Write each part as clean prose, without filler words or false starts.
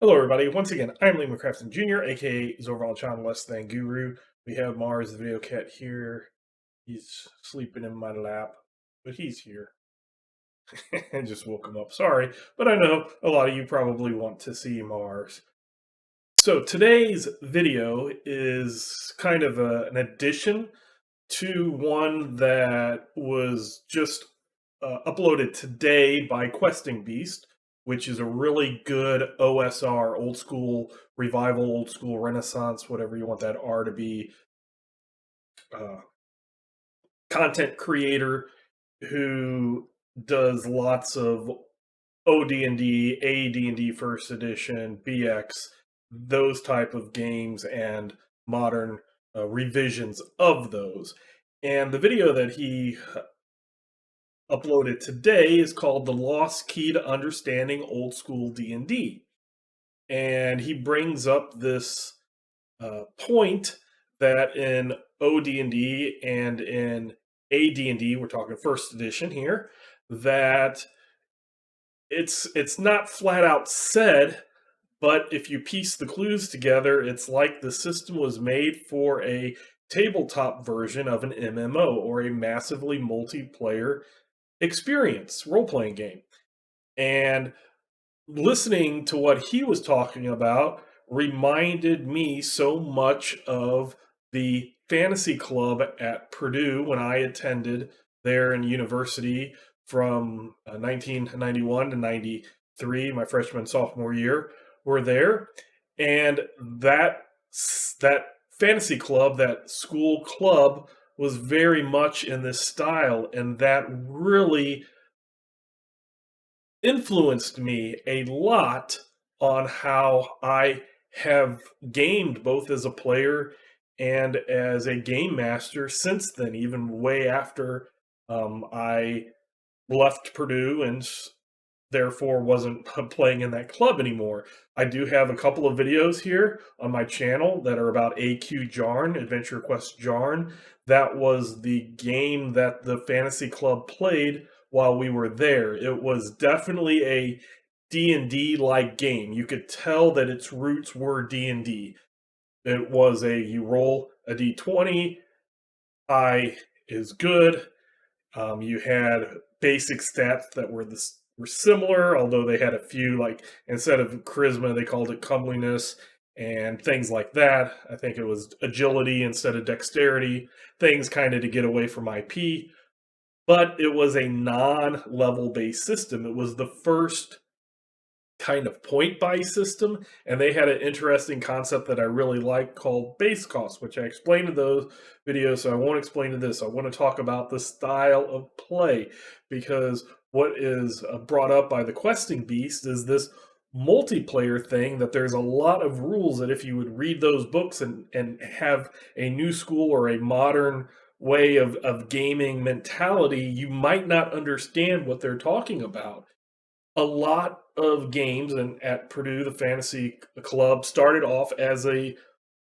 Hello, everybody. Once again, I'm Lee McCrafton Jr., aka Zorvalchan Less Than Guru. We have Mars, the video cat, here. He's sleeping in my lap, but he's here. I just woke him up. Sorry, but I know a lot of you probably want to see Mars. So today's video is kind of an addition to one that was just uploaded today by Questing Beast, which is a really good OSR, old school revival, old school renaissance, whatever you want that R to be, uh, content creator who does lots of OD&D, AD&D First Edition, BX, those type of games, and modern revisions of those. And the video that he uploaded today is called The Lost Key to Understanding Old School D&D. And he brings up this point that in OD&D and in AD&D, we're talking first edition here, that it's not flat out said, but if you piece the clues together, it's like the system was made for a tabletop version of an MMO, or a massively multiplayer experience role-playing game. And listening to what he was talking about reminded me so much of the fantasy club at Purdue when I attended there in university from 1991 to 93, my freshman sophomore year, were there. And that fantasy club, that school club, was very much in this style, and that really influenced me a lot on how I have gamed both as a player and as a game master since then, even way after I left Purdue and therefore wasn't playing in that club anymore. I do have a couple of videos here on my channel that are about AQ Jarn, Adventure Quest Jarn. That was the game that the fantasy club played while we were there. It was definitely a D&D like game. You could tell that its roots were D&D. It was you roll a d20, high is good. You had basic stats that were similar, although they had a few, like instead of charisma, they called it comeliness and things like that. I think it was agility instead of dexterity, things kind of to get away from IP. But it was a non-level based system. It was the first kind of point-buy system, and they had an interesting concept that I really like called base cost, which I explained in those videos, so I won't explain to this. I want to talk about the style of play, because what is brought up by the Questing Beast is this multiplayer thing, that there's a lot of rules that if you would read those books and have a new school or a modern way of gaming mentality, you might not understand what they're talking about. A lot of games, and at Purdue, the fantasy club started off as a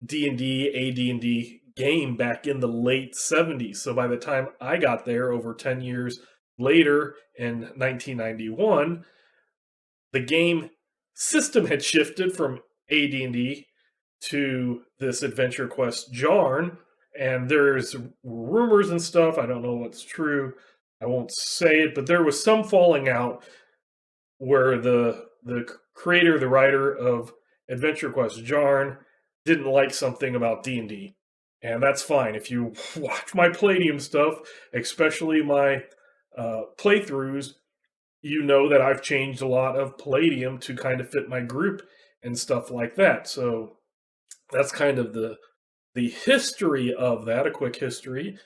D&D, AD&D game back in the late 70s. So by the time I got there, over 10 years later in 1991, the game system had shifted from AD&D to this Adventure Quest Jarn, and there's rumors and stuff. I don't know what's true. I won't say it, but there was some falling out where the creator, the writer of Adventure Quest Jarn, didn't like something about D&D. And that's fine. If you watch my Palladium stuff, especially my playthroughs, you know that I've changed a lot of Palladium to kind of fit my group and stuff like that. So that's kind of the history of that, a quick history,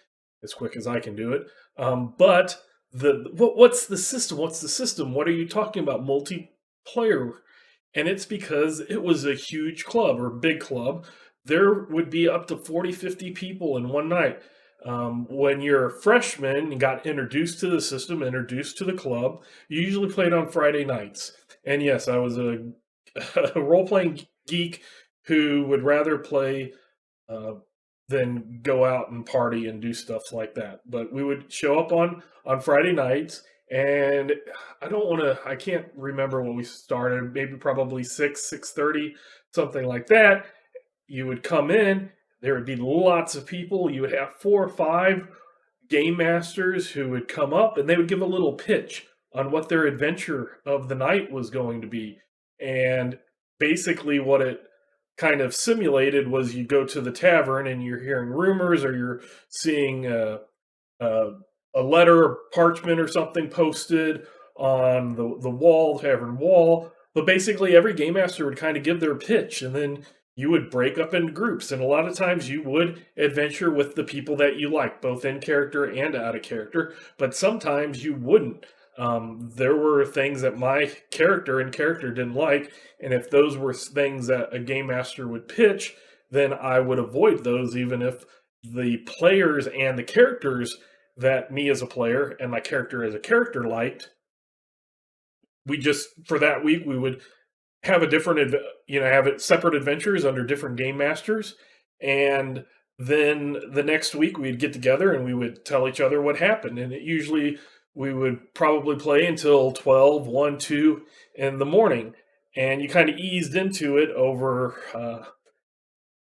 as quick as I can do it. But what's the system? What's the system? What are you talking about? Multiplayer. And it's because it was a huge club, or big club. There would be up to 40, 50 people in one night. When you're a freshman and got introduced to the system, introduced to the club, you usually played on Friday nights. And yes, I was a role-playing geek who would rather play than go out and party and do stuff like that. But we would show up on Friday nights, And I can't remember when we started, maybe probably 6:30, something like that. You would come in, there would be lots of people. You would have 4 or 5 game masters who would come up and they would give a little pitch on what their adventure of the night was going to be. And basically, what it kind of simulated was you go to the tavern and you're hearing rumors, or you're seeing uh, a letter or parchment or something posted on the wall, tavern wall. But basically, every game master would kind of give their pitch, and then you would break up into groups. And a lot of times you would adventure with the people that you like, both in character and out of character. But sometimes you wouldn't. There were things that my character in character didn't like, and if those were things that a game master would pitch, then I would avoid those, even if the players and the characters that me as a player and my character as a character liked. We just, for that week, we would have a different, have it separate adventures under different game masters. And then the next week we'd get together and we would tell each other what happened. And it usually, we would probably play until 12, 1, 2 in the morning. And you kind of eased into it over,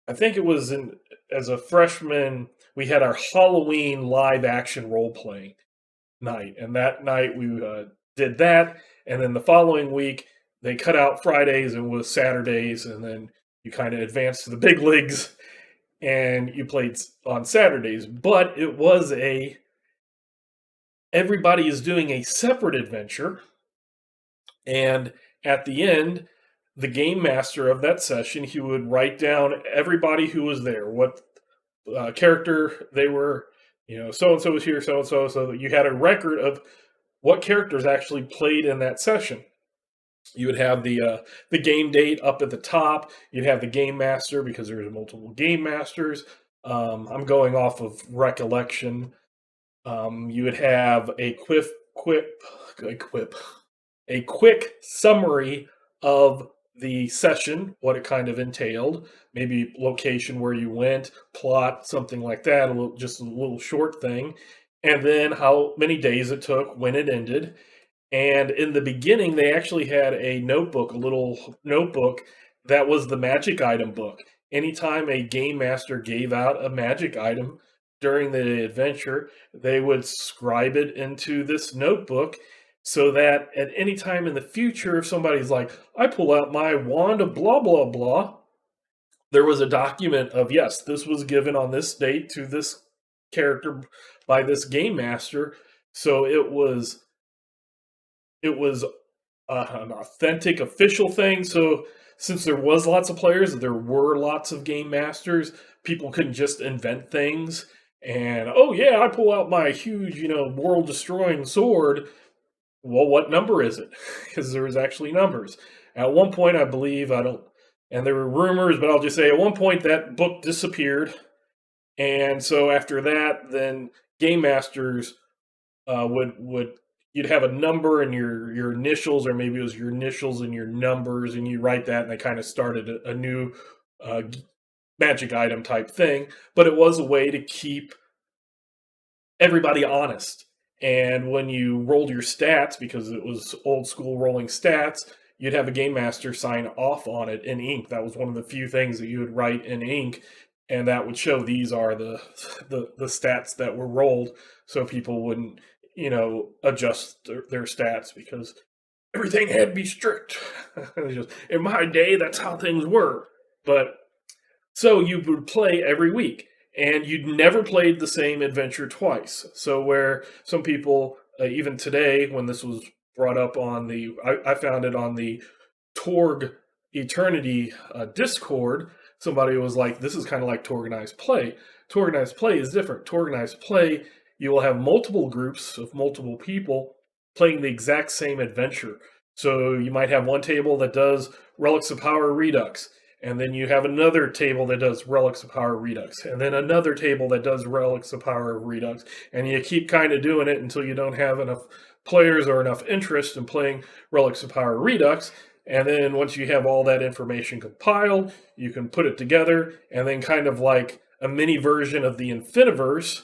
I think it was as a freshman, we had our Halloween live action role playing night. And that night we did that. And then the following week, they cut out Fridays and was Saturdays. And then you kind of advanced to the big leagues and you played on Saturdays. But it was everybody is doing a separate adventure. And at the end, the game master of that session, he would write down everybody who was there, what character they were, so and so was here, so and so, so that you had a record of what characters actually played in that session. You would have the game date up at the top. You'd have the game master, because there's multiple game masters. I'm going off of recollection. You would have a quick summary of the session, what it kind of entailed, maybe location where you went, plot, something like that, just a little short thing, and then how many days it took, when it ended. And in the beginning, they actually had a notebook, a little notebook that was the magic item book. Anytime a game master gave out a magic item during the adventure, they would scribe it into this notebook, so that at any time in the future, if somebody's like, I pull out my wand of blah, blah, blah, there was a document of, yes, this was given on this date to this character by this game master. So it was an authentic, official thing. So since there was lots of players, there were lots of game masters, people couldn't just invent things. And, oh yeah, I pull out my huge, world-destroying sword. Well, what number is it? Because there was actually numbers. At one point, I believe, and there were rumors, but I'll just say at one point that book disappeared. And so after that, then game masters you'd have a number and your initials, or maybe it was your initials and your numbers, and you write that, and they kind of started a new magic item type thing. But it was a way to keep everybody honest. And when you rolled your stats, because it was old school rolling stats, you'd have a game master sign off on it in ink. That was one of the few things that you would write in ink, and that would show these are the stats that were rolled, so people wouldn't, adjust their stats, because everything had to be strict. In my day, that's how things were. But so you would play every week, and you'd never played the same adventure twice. So where some people, even today, when this was brought up on I found it on the Torg Eternity Discord, somebody was like, this is kind of like Torganized Play. Torganized Play is different. Torganized Play, you will have multiple groups of multiple people playing the exact same adventure. So you might have one table that does Relics of Power Redux, and then you have another table that does Relics of Power Redux, and then another table that does Relics of Power Redux, and you keep kind of doing it until you don't have enough players or enough interest in playing Relics of Power Redux. And then once you have all that information compiled, you can put it together, and then kind of like a mini version of the Infiniverse,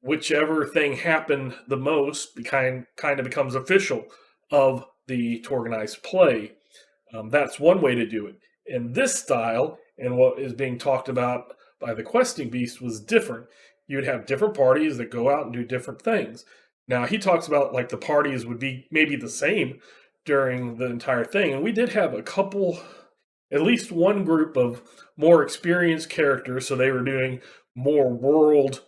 whichever thing happened the most kind of becomes official of the to organized play. That's one way to do it. In this style, and what is being talked about by the questing beast was different. You'd have different parties that go out and do different things. Now he talks about like the parties would be maybe the same during the entire thing, and we did have a couple, at least one group of more experienced characters, so they were doing more world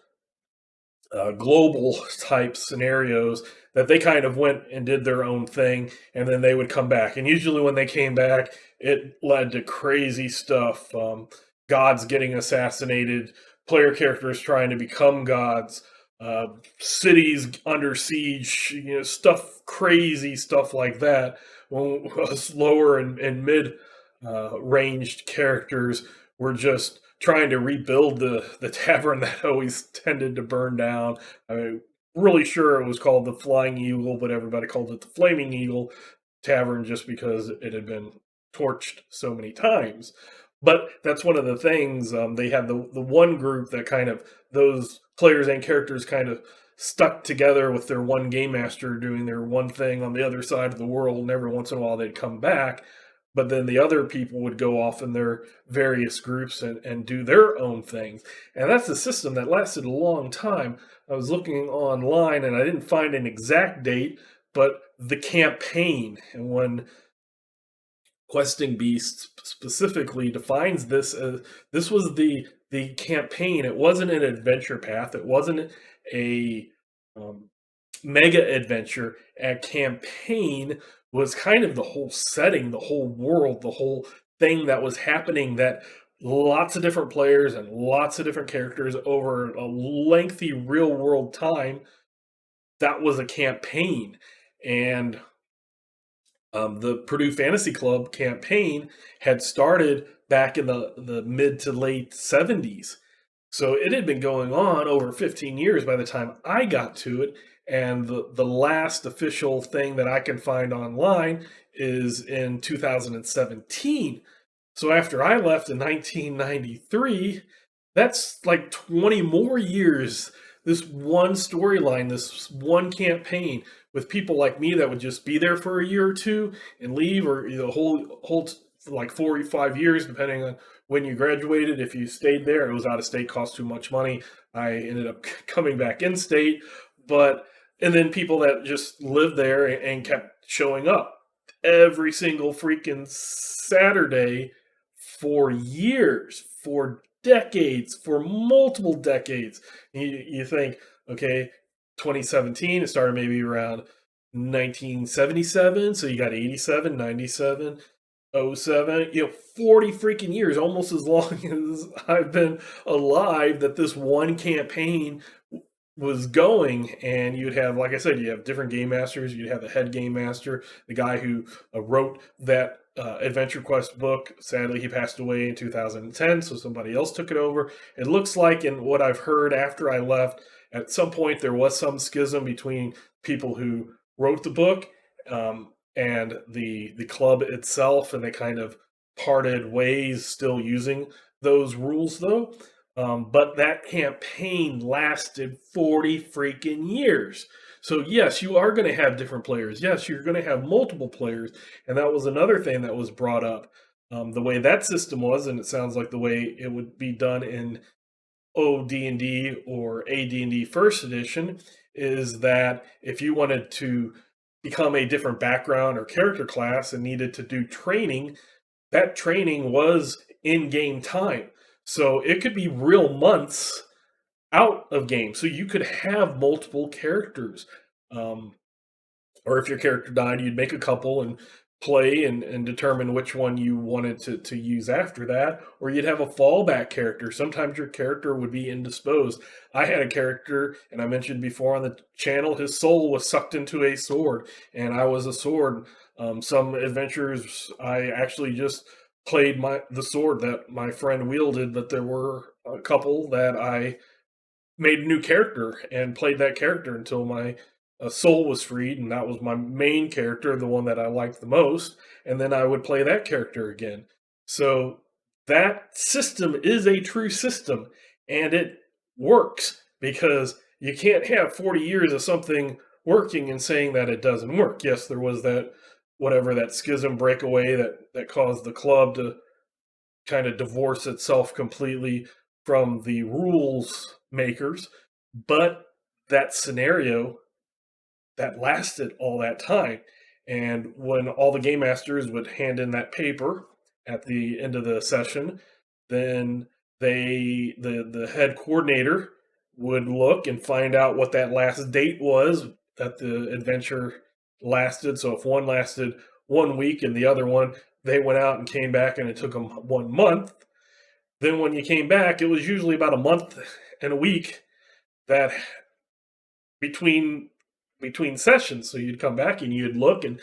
global type scenarios that they kind of went and did their own thing and then they would come back, and usually when they came back it led to crazy stuff, gods getting assassinated, player characters trying to become gods, uh, cities under siege, stuff, crazy stuff like that. When us lower and mid ranged characters were just trying to rebuild the tavern that always tended to burn down. I'm really sure it was called the Flying Eagle, but everybody called it the Flaming Eagle Tavern just because it had been torched so many times. But that's one of the things, they had the one group that kind of, those players and characters kind of stuck together with their one game master doing their one thing on the other side of the world, and every once in a while they'd come back, but then the other people would go off in their various groups and do their own things. And that's a system that lasted a long time. I was looking online and I didn't find an exact date, but the campaign, and when Questing Beast specifically defines this as, this was the campaign. It wasn't an adventure path. It wasn't a um, mega adventure. A campaign was kind of the whole setting, the whole world, the whole thing that was happening, that lots of different players and lots of different characters over a lengthy real world time. That was a campaign. And the Purdue Fantasy Club campaign had started back in the mid to late 70s. So it had been going on over 15 years by the time I got to it. And the last official thing that I can find online is in 2017. So after I left in 1993, that's like 20 more years. This one storyline, this one campaign, with people like me that would just be there for a year or two and leave, or whole like 4 or 5 years, depending on when you graduated. If you stayed there, it was out of state, cost too much money. I ended up coming back in state, but and then people that just lived there and kept showing up every single freaking Saturday for years, for decades, for multiple decades. You think, okay, 2017, it started maybe around 1977, so you got 87, 97, 07, 40 freaking years, almost as long as I've been alive, that this one campaign was going. And you'd have, like I said, you have different game masters. You'd have the head game master, the guy who wrote that Adventure Quest book. Sadly, he passed away in 2010, so somebody else took it over. It looks like, in what I've heard after I left, at some point there was some schism between people who wrote the book, and the club itself, and they kind of parted ways, still using those rules though. But that campaign lasted 40 freaking years. So yes, you are going to have different players. Yes, you're going to have multiple players, and that was another thing that was brought up. The way that system was, and it sounds like the way it would be done in OD&D or AD&D First Edition, is that if you wanted to become a different background or character class and needed to do training, that training was in game time. So it could be real months out of game. So you could have multiple characters. Um, or if your character died, you'd make a couple and play and determine which one you wanted to use after that. Or you'd have a fallback character. Sometimes your character would be indisposed. I had a character, and I mentioned before on the channel, his soul was sucked into a sword, and I was a sword. Some adventures, I actually just played the sword that my friend wielded, but there were a couple that I made a new character and played that character until my soul was freed, and that was my main character, the one that I liked the most, and then I would play that character again. So that system is a true system, and it works because you can't have 40 years of something working and saying that it doesn't work. Yes, there was that whatever that schism breakaway that caused the club to kind of divorce itself completely from the rules makers, but that scenario that lasted all that time. And when all the game masters would hand in that paper at the end of the session, then the head coordinator would look and find out what that last date was that the adventure lasted. So if one lasted 1 week and the other one, they went out and came back and it took them 1 month. Then when you came back, it was usually about a month and a week that between between sessions. So you'd come back and you'd look and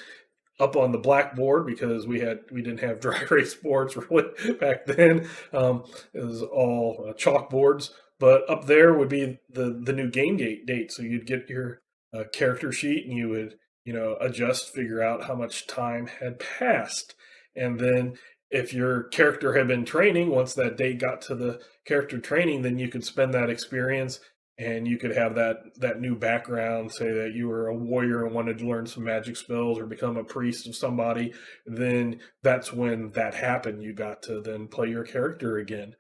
up on the blackboard, because we didn't have dry erase boards really back then. It was all chalkboards, but up there would be the new game date. So you'd get your character sheet and you would adjust, figure out how much time had passed, and then if your character had been training, once that date got to the character training, then you could spend that experience and you could have that new background, say that you were a warrior and wanted to learn some magic spells or become a priest of somebody. Then that's when that happened. You got to then play your character again,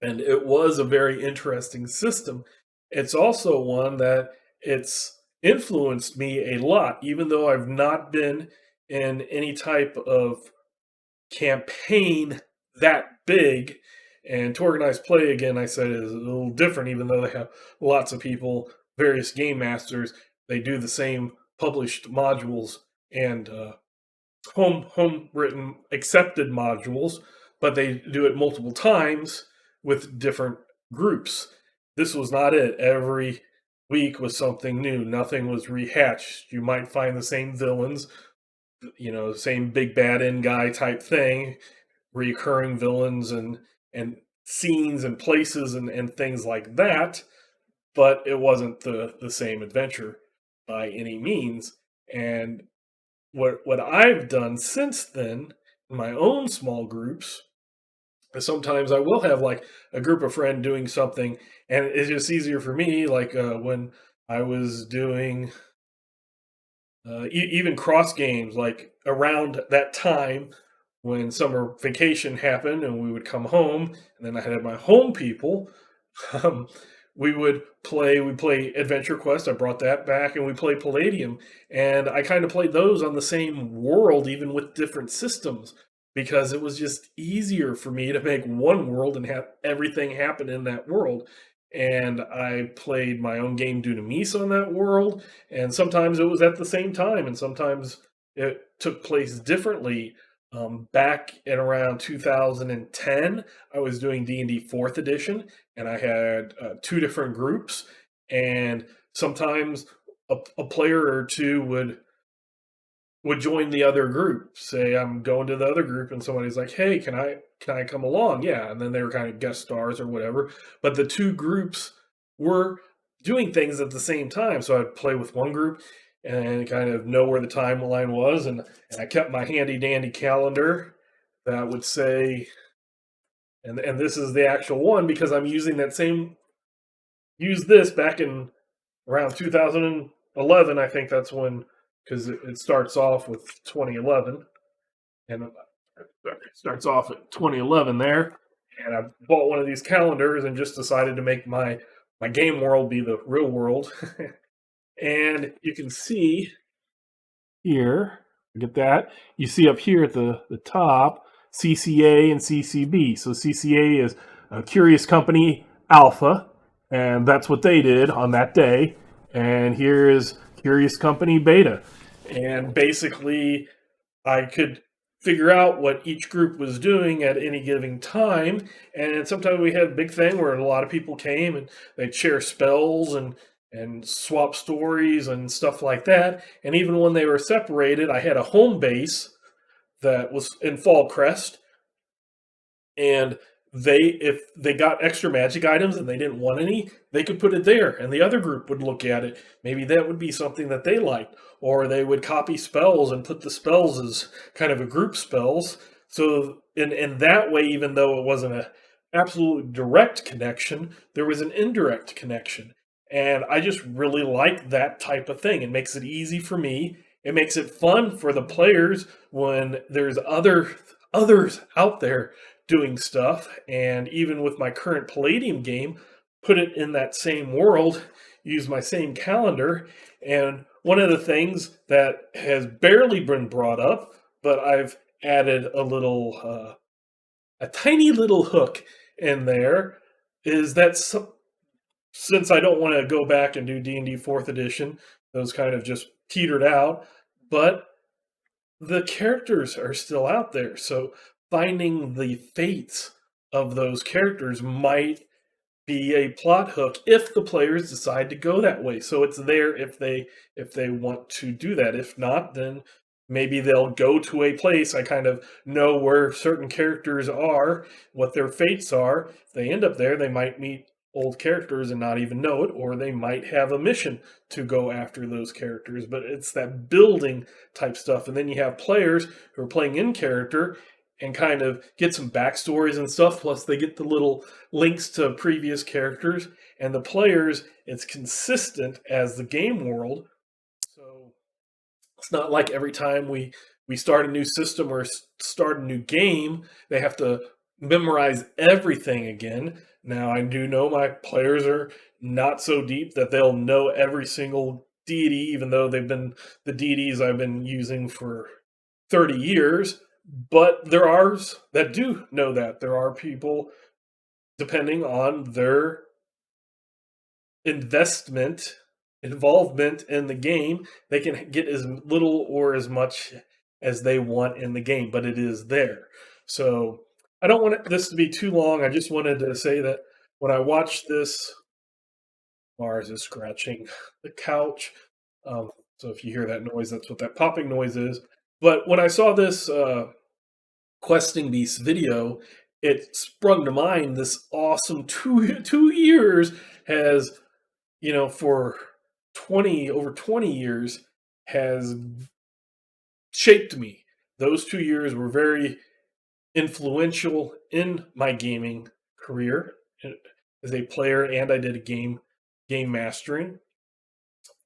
and it was a very interesting system. It's also one that it's influenced me a lot, even though I've not been in any type of campaign that big. And to organize play, again, I said, is a little different, even though they have lots of people, various game masters, they do the same published modules and home written accepted modules, but they do it multiple times with different groups. This was not it. Every week was something new. Nothing was rehatched. You might find the same villains, same big bad end guy type thing, recurring villains and scenes and places and things like that, but it wasn't the same adventure by any means. And what I've done since then in my own small groups is sometimes I will have like a group of friends doing something, and it's just easier for me. Like when I was doing even cross games, like around that time when summer vacation happened and we would come home, and then I had my home people. um, we play Adventure Quest. I brought that back, and we play Palladium, and I kind of played those on the same world, even with different systems, because it was just easier for me to make one world and have everything happen in that world. And I played my own game Dunamis on that world, and sometimes it was at the same time, and sometimes it took place differently. Back in around 2010, I was doing D&D 4th edition, and I had two different groups, and sometimes a player or two would join the other group. Say I'm going to the other group, and somebody's like, "Hey, can I come along?" Yeah, and then they were kind of guest stars or whatever. But the two groups were doing things at the same time, so I'd play with one group and kind of know where the timeline was, and I kept my handy dandy calendar that would say, and this is the actual one because I'm using that same use this back in around 2011. I think that's when, because it starts off with 2011, and it starts off at 2011 there. And I bought one of these calendars and just decided to make my game world be the real world. And you can see here, get that. You see up here at the top, CCA and CCB. So CCA is Curious Company Alpha, and that's what they did on that day. And here is Curious Company Beta. And basically, I could figure out what each group was doing at any given time. And sometimes we had a big thing where a lot of people came and they'd share spells and swap stories and stuff like that. And even when they were separated, I had a home base that was in Fall Crest, and if they got extra magic items and they didn't want any, they could put it there, and the other group would look at it. Maybe that would be something that they liked, or they would copy spells and put the spells as kind of a group spells. So in that way, even though it wasn't a absolute direct connection, there was an indirect connection. And I just really like that type of thing. It makes it easy for me. It makes it fun for the players when there's others out there doing stuff. And even with my current Palladium game, put it in that same world, use my same calendar. And one of the things that has barely been brought up, but I've added a tiny little hook in there, is that since I don't want to go back and do D&D 4th edition, those kind of just petered out, but the characters are still out there. So finding the fates of those characters might be a plot hook if the players decide to go that way. So it's there if they want to do that. If not, then maybe they'll go to a place. I kind of know where certain characters are, what their fates are. If they end up there, they might meet old characters and not even know it, or they might have a mission to go after those characters. But it's that building type stuff. And then you have players who are playing in character and kind of get some backstories and stuff. Plus, they get the little links to previous characters. And the players, it's consistent as the game world. So it's not like every time we start a new system or start a new game, they have to memorize everything again. Now, I do know my players are not so deep that they'll know every single deity, even though they've been the deities I've been using for 30 years. But there are that do know that. There are people, depending on their investment, involvement in the game, they can get as little or as much as they want in the game, but it is there. So I don't want this to be too long. I just wanted to say that when I watched this, Mars is scratching the couch. So if you hear that noise, that's what that popping noise is. But when I saw this Questing Beast video, it sprung to mind this awesome 2 years has, for 20 years has shaped me. Those 2 years were very influential in my gaming career as a player, and I did a game mastering.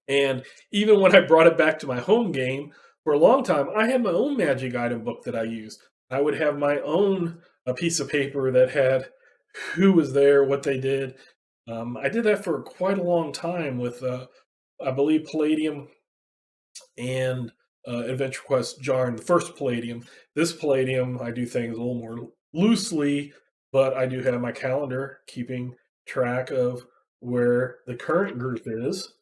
And even when I brought it back to my home game, for a long time, I had my own magic item book that I used. I would have my own a piece of paper that had who was there, what they did. I did that for quite a long time with, I believe, Palladium and Adventure Quest Jarn, the first Palladium. This Palladium, I do things a little more loosely, but I do have my calendar keeping track of where the current group is,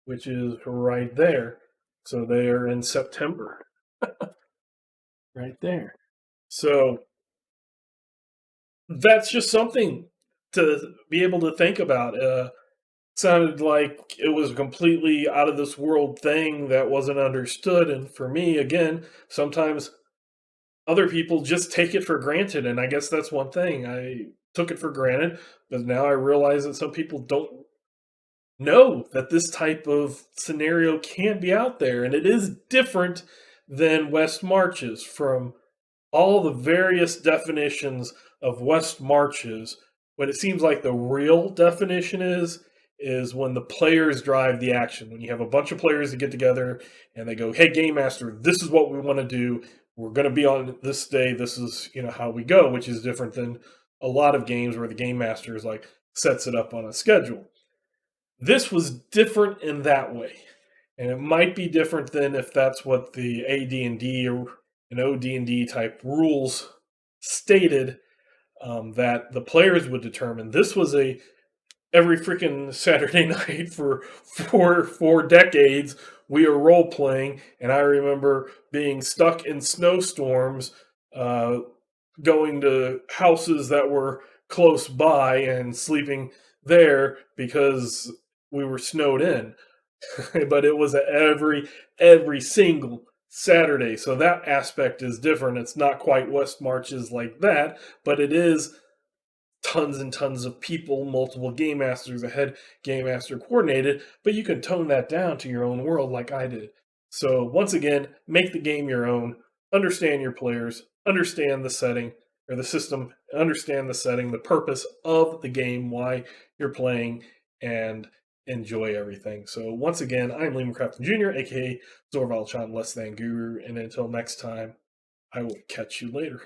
which is right there. So they are in September, right there. So that's just something to be able to think about. Sounded like it was a completely out of this world thing that wasn't understood. And for me, again, sometimes other people just take it for granted. And I guess that's one thing. I took it for granted, but now I realize that some people don't know that this type of scenario can be out there. And it is different than West Marches from all the various definitions of West Marches. What it seems like the real definition is when the players drive the action. When you have a bunch of players that get together and they go, "Hey, game master, this is what we want to do. We're going to be on this day. This is how we go," which is different than a lot of games where the game master is like sets it up on a schedule. This was different in that way, and it might be different than if that's what the AD&D or an OD&D type rules stated, that the players would determine. This was a every freaking Saturday night for four decades. We are role playing, and I remember being stuck in snowstorms, uh, going to houses that were close by and sleeping there because we were snowed in. But it was every single Saturday. So that aspect is different. It's not quite West Marches like that, but it is tons and tons of people, multiple game masters, a head game master coordinated, but you can tone that down to your own world like I did. So once again, make the game your own, understand your players, understand the setting or the system, understand the setting, the purpose of the game, why you're playing, and enjoy everything. So once again, I'm Liam Crafton Jr., aka Zorval Chan Less Than Guru, and until next time, I will catch you later.